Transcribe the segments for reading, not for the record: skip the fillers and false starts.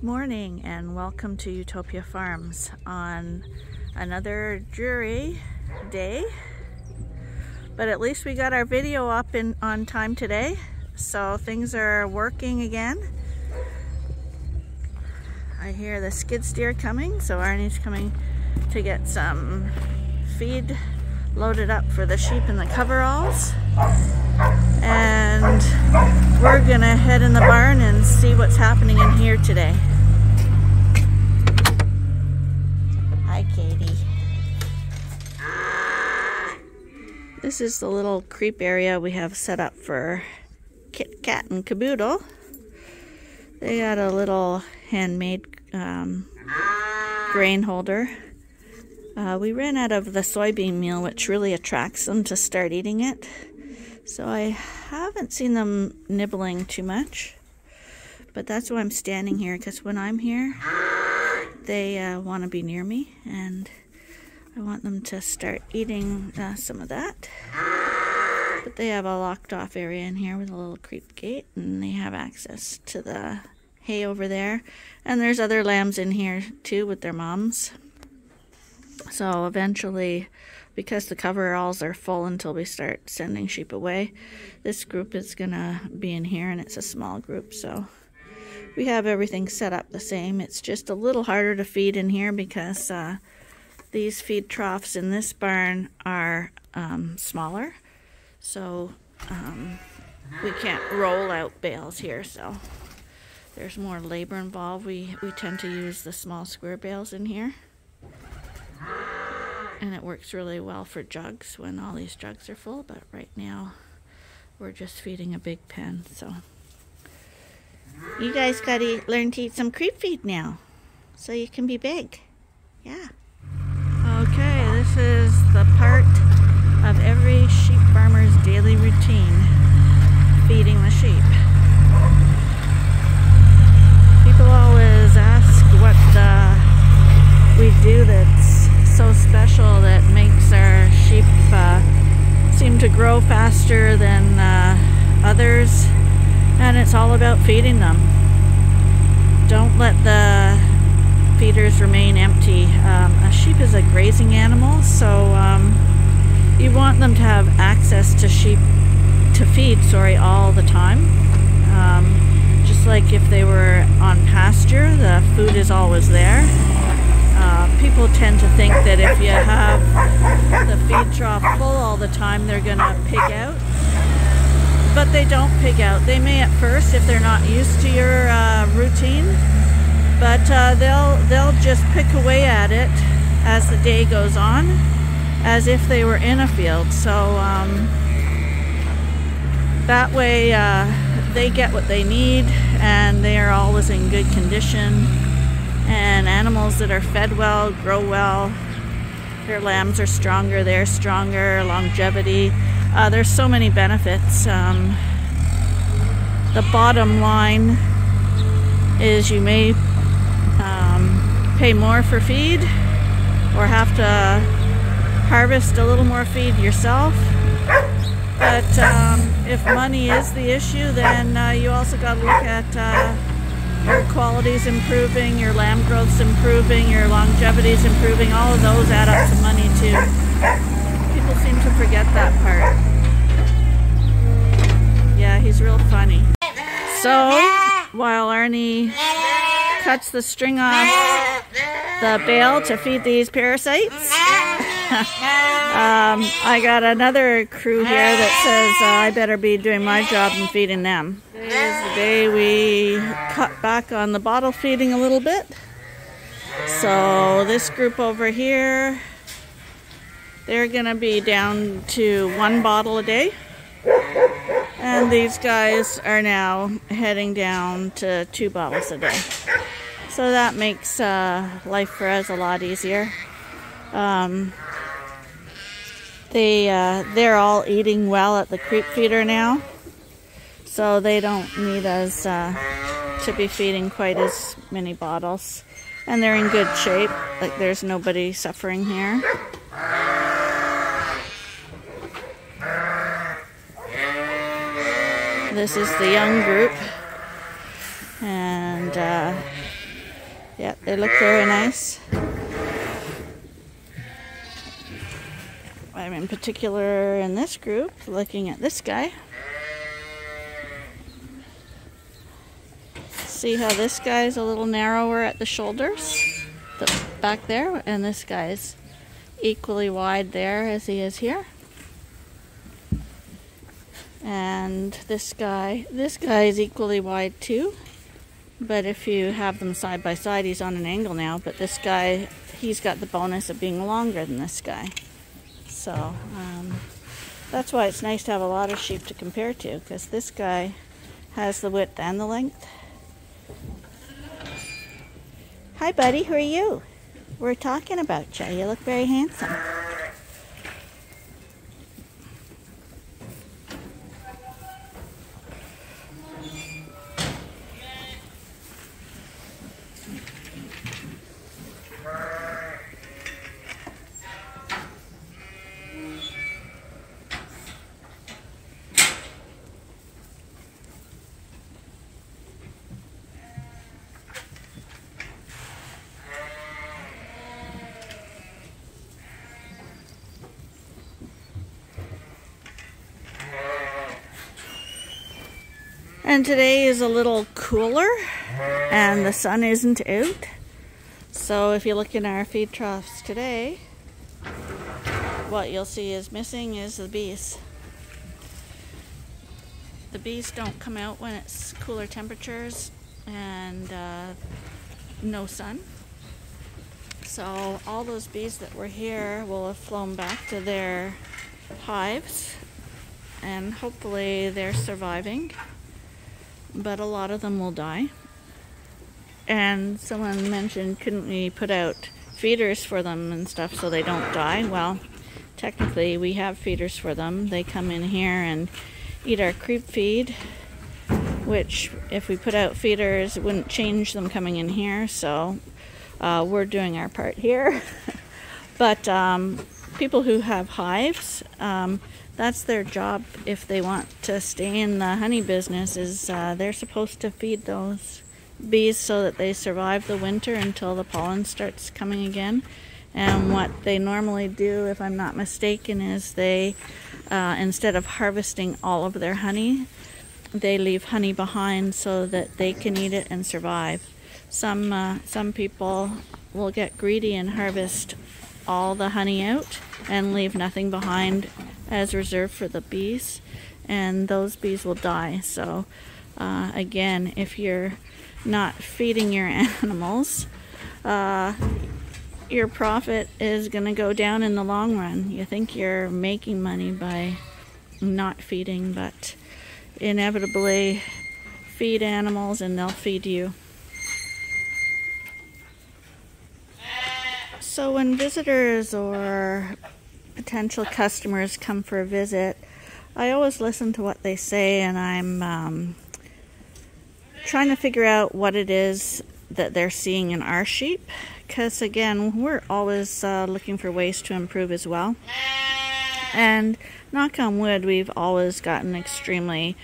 Morning and welcome to Ewetopia Farms on another dreary day, but at least we got our video up on time today, so things are working again. I hear the skid steer coming, so Arnie's coming to get some feed loaded up for the sheep in the coveralls, and we're gonna head in the barn and see what's happening in here today. Hi, Katie. This is the little creep area we have set up for Kit Kat and Caboodle. They got a little handmade grain holder. We ran out of the soybean meal, which really attracts them to start eating it. So I haven't seen them nibbling too much. But that's why I'm standing here, because when I'm here, they want to be near me. And I want them to start eating some of that. But they have a locked off area in here with a little creep gate. And they have access to the hay over there. And there's other lambs in here too with their moms. So eventually, because the coveralls are full until we start sending sheep away, this group is gonna be in here, and it's a small group, so we have everything set up the same. It's just a little harder to feed in here because these feed troughs in this barn are smaller, so we can't roll out bales here, so there's more labor involved. We tend to use the small square bales in here. And it works really well for jugs when all these jugs are full, but right now we're just feeding a big pen, so. You guys gotta learn to eat some creep feed now, so you can be big. Yeah. Okay, this is the part of every sheep farmer's daily routine, feeding the sheep. People always ask what we do that's so special that makes our sheep seem to grow faster than others, and it's all about feeding them. Don't let the feeders remain empty. A sheep is a grazing animal, so you want them to have access to feed all the time. Just like if they were on pasture, the food is always there. People tend to think that if you have the feed trough full all the time, they're gonna pig out. But they don't pig out. They may at first if they're not used to your routine, but they'll just pick away at it as the day goes on, as if they were in a field. So that way they get what they need, and they are always in good condition. And animals that are fed well grow well. Their lambs are stronger, they're stronger, longevity. There's so many benefits. The bottom line is you may pay more for feed or have to harvest a little more feed yourself. But if money is the issue, then you also got to look at your quality's improving, your lamb growth's improving, your longevity's improving. All of those add up to money too. People seem to forget that part. Yeah, he's real funny. So, while Arnie cuts the string off the bale to feed these parasites, I got another crew here that says I better be doing my job and feeding them. Today is the day we cut back on the bottle feeding a little bit. So this group over here, they're gonna be down to 1 bottle a day. And these guys are now heading down to 2 bottles a day. So that makes life for us a lot easier. They're all eating well at the creep feeder now, so they don't need us to be feeding quite as many bottles, and they're in good shape. Like, there's nobody suffering here. This is the young group, and Yeah, they look very nice. I'm in particular in this group looking at this guy. See how this guy's a little narrower at the shoulders, back there, and this guy's equally wide there as he is here. And this guy is equally wide too. But if you have them side by side, he's on an angle now. But this guy, he's got the bonus of being longer than this guy. So that's why it's nice to have a lot of sheep to compare to, because this guy has the width and the length. Hi buddy, who are you? We're talking about you. You look very handsome. And today is a little cooler and the sun isn't out. So if you look in our feed troughs today, what you'll see is missing is the bees. The bees don't come out when it's cooler temperatures and no sun. So all those bees that were here will have flown back to their hives, and hopefully they're surviving. But a lot of them will die. And someone mentioned, couldn't we put out feeders for them and stuff so they don't die? Well, technically we have feeders for them. They come in here and eat our creep feed, which if we put out feeders, it wouldn't change them coming in here. So we're doing our part here. But people who have hives, that's their job if they want to stay in the honey business, is they're supposed to feed those bees so that they survive the winter until the pollen starts coming again. And what they normally do, if I'm not mistaken, is they, instead of harvesting all of their honey, they leave honey behind so that they can eat it and survive. Some people will get greedy and harvest all the honey out and leave nothing behind as reserve for the bees, and those bees will die. So again, if you're not feeding your animals, your profit is going to go down in the long run. You think you're making money by not feeding, but inevitably feed animals and they'll feed you. So when visitors or potential customers come for a visit, I always listen to what they say, and I'm trying to figure out what it is that they're seeing in our sheep, because again, we're always looking for ways to improve as well. And knock on wood, we've always gotten extremely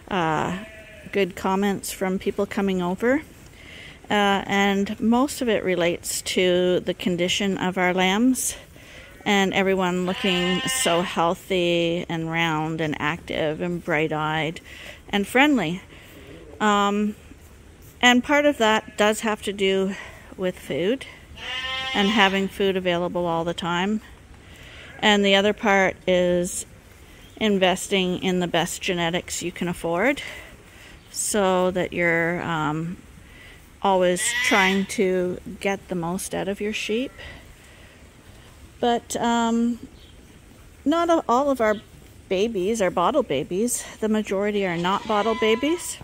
good comments from people coming over. And most of it relates to the condition of our lambs, and everyone looking so healthy and round and active and bright-eyed and friendly. And part of that does have to do with food and having food available all the time. And the other part is investing in the best genetics you can afford, so that you're always trying to get the most out of your sheep. But not all of our babies are bottle babies. The majority are not bottle babies.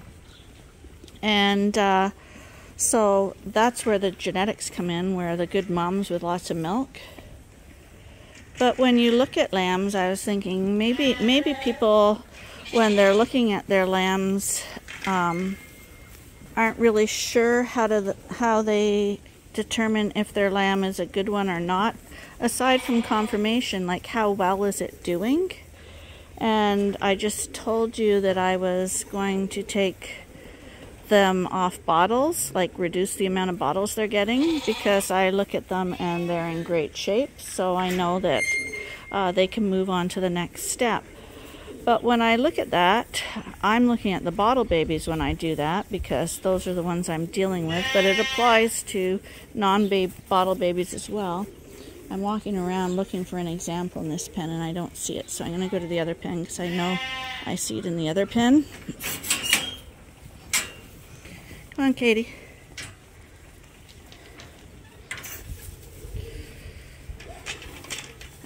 And so that's where the genetics come in, where the good moms with lots of milk. But when you look at lambs, I was thinking maybe people, when they're looking at their lambs, aren't really sure how they determine if their lamb is a good one or not. Aside from confirmation, like how well is it doing? And I just told you that I was going to take them off bottles, like reduce the amount of bottles they're getting, because I look at them and they're in great shape, so I know that they can move on to the next step. But when I look at that, I'm looking at the bottle babies when I do that, because those are the ones I'm dealing with, but it applies to non-bottle babies as well. I'm walking around looking for an example in this pen and I don't see it, so I'm going to go to the other pen because I know I see it in the other pen. Come on, Katie.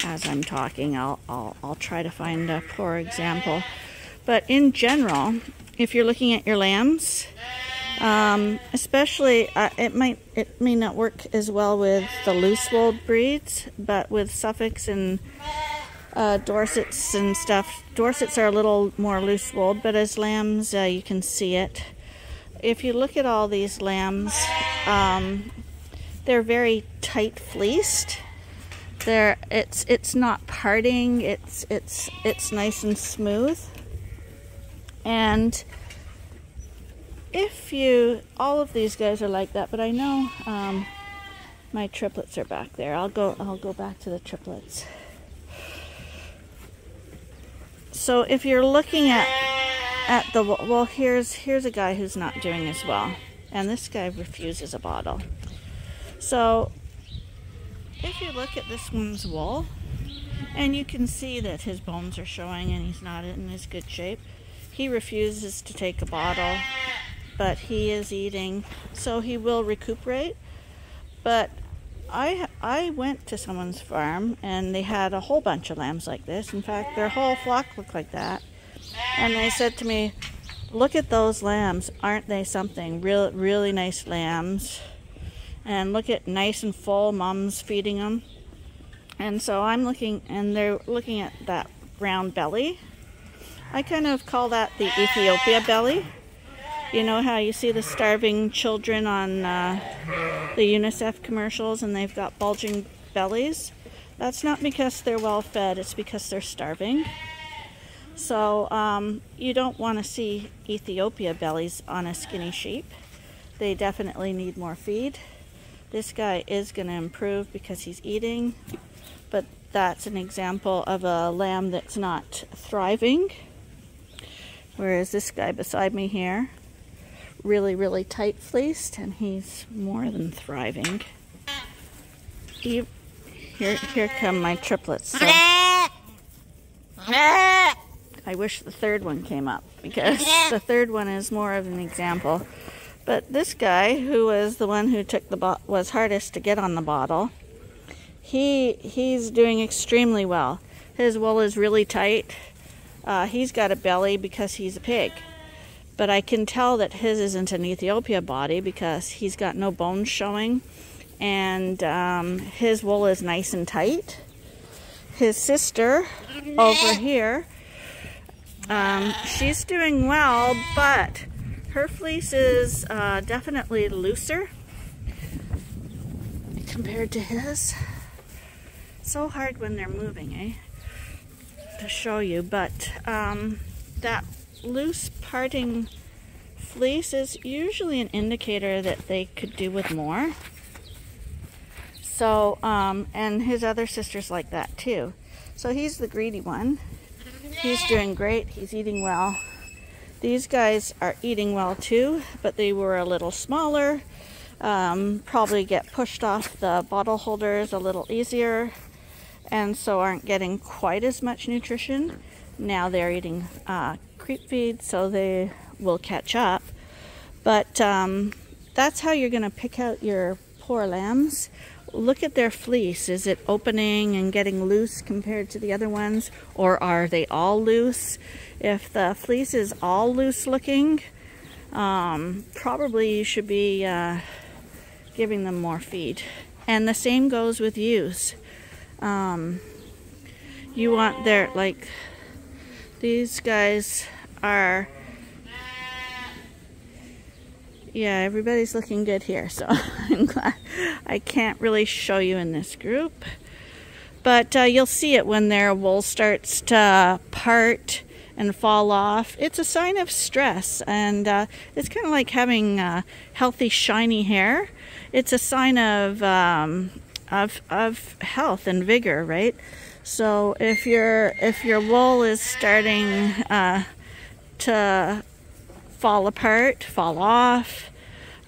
As I'm talking, I'll try to find a poor example. But in general, if you're looking at your lambs, especially it may not work as well with the loose-wooled breeds, but with Suffolks and Dorsets and stuff. Dorsets are a little more loose-wooled, but as lambs, you can see it. If you look at all these lambs, they're very tight fleeced. It's not parting. It's nice and smooth. And all of these guys are like that, but I know my triplets are back there. I'll go back to the triplets. So if you're looking at the, well, here's a guy who's not doing as well, and this guy refuses a bottle. So if you look at this one's wool, and you can see that his bones are showing and he's not in his good shape. He refuses to take a bottle, but he is eating, so he will recuperate. But I went to someone's farm and they had a whole bunch of lambs like this. In fact, their whole flock looked like that. And they said to me, look at those lambs, aren't they something? Really nice lambs. And look at nice and full, mom's feeding them. And so I'm looking, and they're looking at that round belly. I kind of call that the Ewetopia belly. You know how you see the starving children on the UNICEF commercials and they've got bulging bellies? That's not because they're well fed, it's because they're starving. So you don't want to see Ewetopia bellies on a skinny sheep. They definitely need more feed. This guy is going to improve because he's eating, but that's an example of a lamb that's not thriving. Whereas this guy beside me here, really tight fleeced, and he's more than thriving. Here come my triplets. So I wish the third one came up, because the third one is more of an example. But this guy, who was the one who took was hardest to get on the bottle, he's doing extremely well. His wool is really tight. He's got a belly because he's a pig. But I can tell that his isn't an Ewetopia body because he's got no bones showing. And his wool is nice and tight. His sister over here, she's doing well, but her fleece is definitely looser compared to his. So hard when they're moving, eh? To show you, but that loose parting fleece is usually an indicator that they could do with more. So, and his other sister's like that too. So he's the greedy one. He's doing great. He's eating well. These guys are eating well too, but they were a little smaller. Probably get pushed off the bottle holders a little easier, and so aren't getting quite as much nutrition. Now they're eating creep feed, so they will catch up. But that's how you're going to pick out your poor lambs. Look at their fleece. Is it opening and getting loose compared to the other ones, or are they all loose? If the fleece is all loose looking, probably you should be giving them more feed. And the same goes with ewes. You want their, like, these guys are, yeah, everybody's looking good here, so I'm glad. I can't really show you in this group, but you'll see it when their wool starts to part and fall off, it's a sign of stress. And it's kind of like having healthy, shiny hair. It's a sign of health and vigor, right? So if your wool is starting to fall apart, fall off,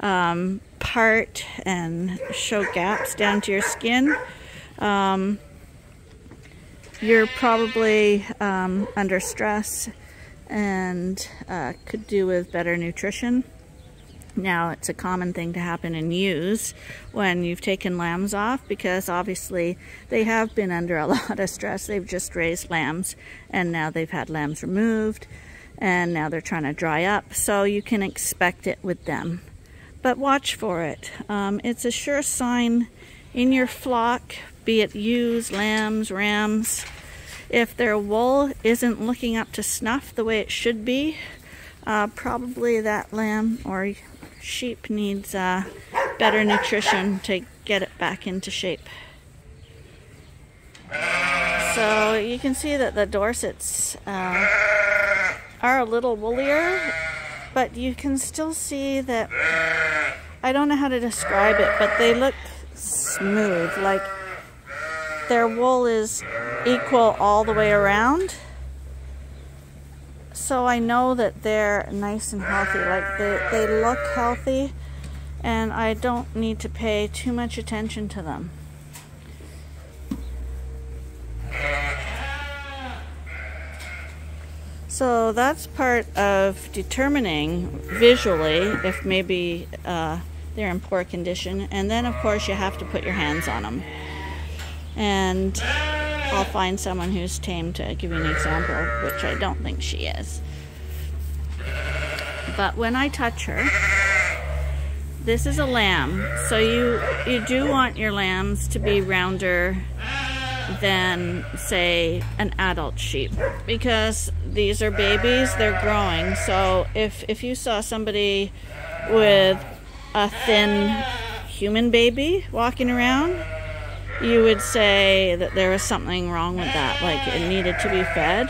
part, and show gaps down to your skin, you're probably under stress and could do with better nutrition. Now, it's a common thing to happen in ewes when you've taken lambs off, because obviously they have been under a lot of stress. They've just raised lambs and now they've had lambs removed and now they're trying to dry up. So you can expect it with them. But watch for it. It's a sure sign in your flock, be it ewes, lambs, rams. If their wool isn't looking up to snuff the way it should be, probably that lamb or sheep needs better nutrition to get it back into shape. So you can see that the Dorsets are a little woollier, but you can still see that, I don't know how to describe it, but they look smooth, like their wool is equal all the way around. So I know that they're nice and healthy, like they look healthy, and I don't need to pay too much attention to them. So that's part of determining visually if maybe they're in poor condition. And then of course you have to put your hands on them. And I'll find someone who's tame to give you an example, which I don't think she is. But when I touch her, this is a lamb, so you do want your lambs to be rounder than, say, an adult sheep, because these are babies, they're growing. So if you saw somebody with a thin human baby walking around, you would say that there was something wrong with that, like it needed to be fed.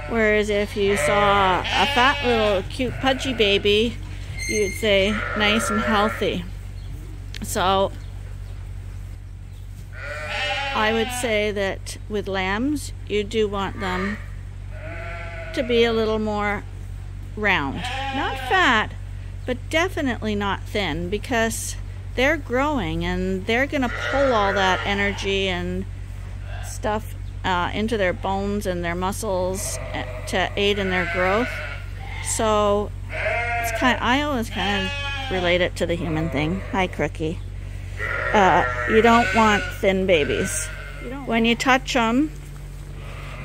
Whereas if you saw a fat little cute pudgy baby, you'd say nice and healthy. So I would say that with lambs, you do want them to be a little more round. Not fat, but definitely not thin, because they're growing and they're going to pull all that energy and stuff into their bones and their muscles to aid in their growth. So it's I always kind of relate it to the human thing. Hi, Crookie. You don't want thin babies. When you touch them,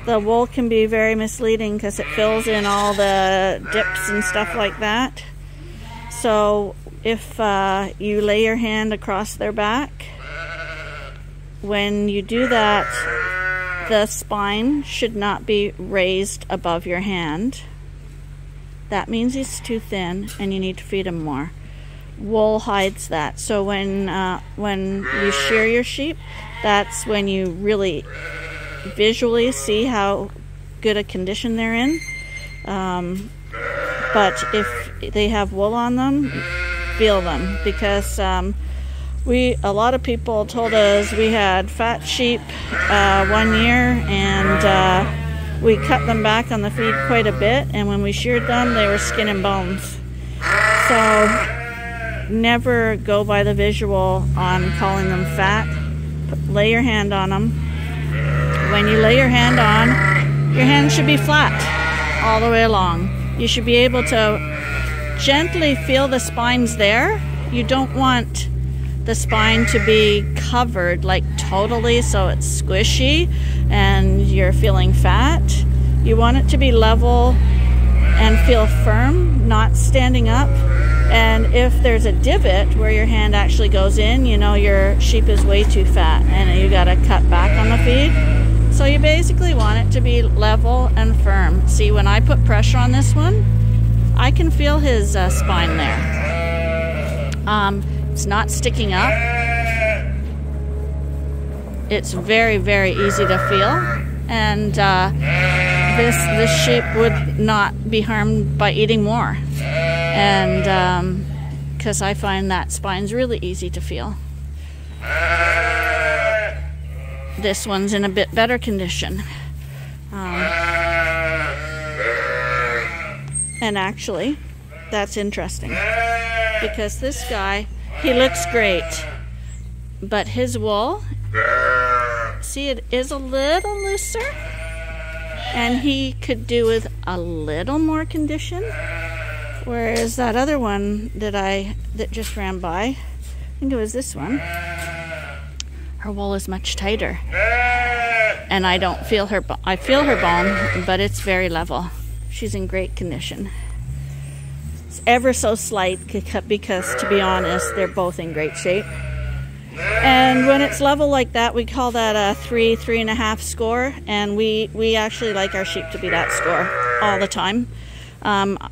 the wool can be very misleading because it fills in all the dips and stuff like that. So if you lay your hand across their back, when you do that, the spine should not be raised above your hand. That means he's too thin and you need to feed him more. Wool hides that. So when you shear your sheep, that's when you really visually see how good a condition they're in. But if they have wool on them, feel them, because a lot of people told us we had fat sheep 1 year, and we cut them back on the feed quite a bit, and when we sheared them, they were skin and bones. So never go by the visual on calling them fat. Lay your hand on them. When you lay your hand on, your hand should be flat all the way along. You should be able to gently feel the spines there. You don't want the spine to be covered like totally so it's squishy and you're feeling fat. You want it to be level and feel firm, not standing up. And if there's a divot where your hand actually goes in, you know your sheep is way too fat and you got to cut back on the feed. So you basically want it to be level and firm. See, when I put pressure on this one, I can feel his spine there. It's not sticking up. It's very, very easy to feel. And this sheep would not be harmed by eating more. And because I find that spine's really easy to feel. This one's in a bit better condition. And actually, that's interesting, because this guy, he looks great, but his wool, see, it is a little looser, and he could do with a little more condition, whereas that other one that just ran by, I think it was this one, her wool is much tighter, and I don't feel her. I feel her bone, but it's very level. She's in great condition. It's ever so slight because, to be honest, they're both in great shape. And when it's level like that, we call that a 3.5 score, and we actually like our sheep to be that score all the time.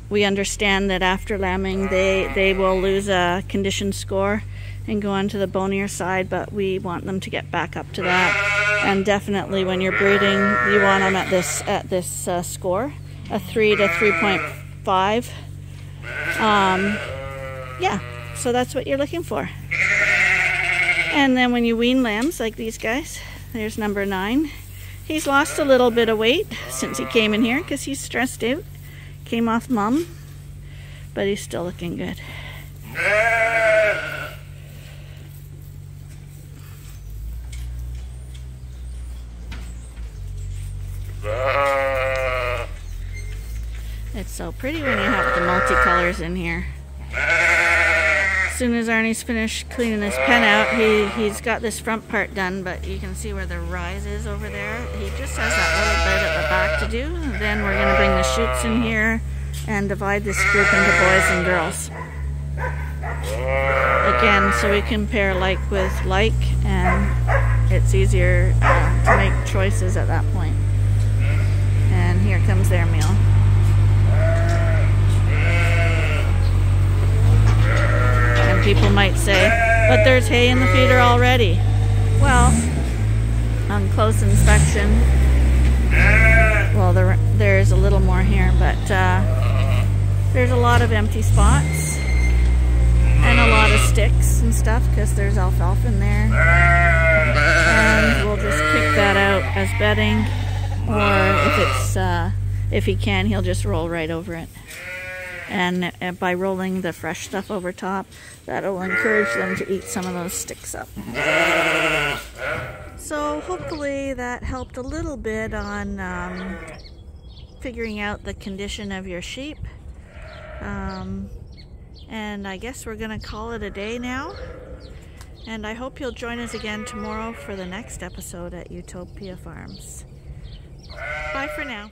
We understand that after lambing, they will lose a condition score and go on to the bonier side, but we want them to get back up to that. And definitely when you're breeding, you want them at this score, a 3 to 3.5. Yeah, so that's what you're looking for. And then when you wean lambs like these guys, there's number 9. He's lost a little bit of weight since he came in here because he's stressed out. Came off mom, but he's still looking good. It's so pretty when you have the multicolors in here. As soon as Arnie's finished cleaning this pen out, he's got this front part done, but you can see where the rise is over there. He just has that little bit at the back to do. And then we're going to bring the chutes in here and divide this group into boys and girls. Again, so we compare like with like, and it's easier to make choices at that point. And here comes their meal. And people might say, but there's hay in the feeder already. Well, on close inspection, well, there's a little more here, but there's a lot of empty spots and a lot of sticks and stuff because there's alfalfa in there. And we'll just pick that out as bedding, or if he can, he'll just roll right over it. And by rolling the fresh stuff over top, that'll encourage them to eat some of those sticks up. So hopefully that helped a little bit on figuring out the condition of your sheep. And I guess we're going to call it a day now. And I hope you'll join us again tomorrow for the next episode at Ewetopia Farms. Bye for now.